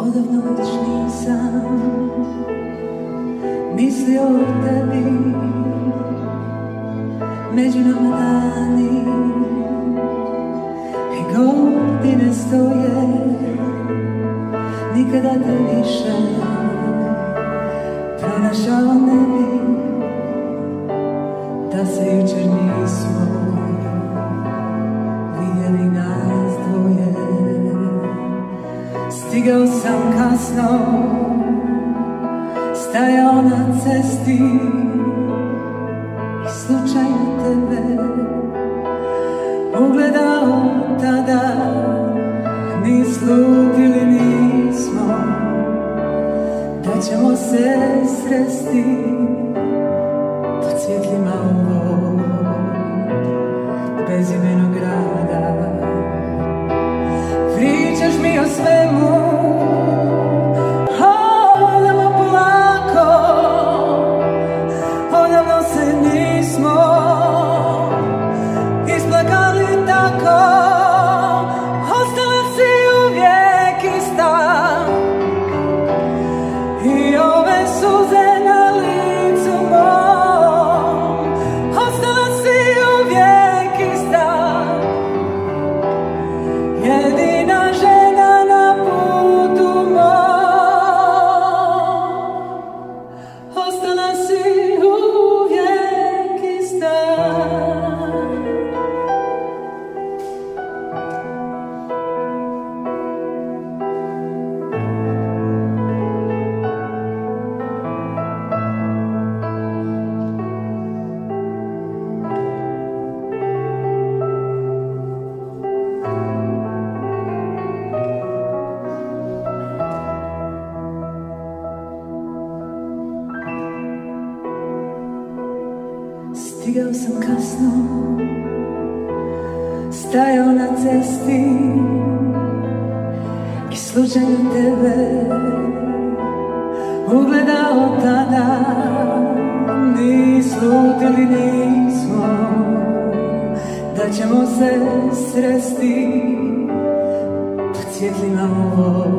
Odavno već nisam mislio o tebi, među nama dani i godine stoje, nikada te više pronašao ne bi, da se jučer nismo vidjeli nas dvoje. Stigao sam kasno, stajao na cesti i slučajno tebe ugledao tada. Ni slutili nismo da ćemo se sresti pod svjetlima ovog bezimenog grada. Pričaš mi o svemu, odavno polako, odavno se nismo isplakali tako. Ostala si uvijek ista i ove suze na licu mom. Ostala si uvijek ista, jedina žena na putu mom. Ostala si uvijek ista. Stigao sam kasno, stajao na cesti i slučajno tebe ugledao tada. Ni slutili nismo da ćemo se sresti pod svjetlima ovog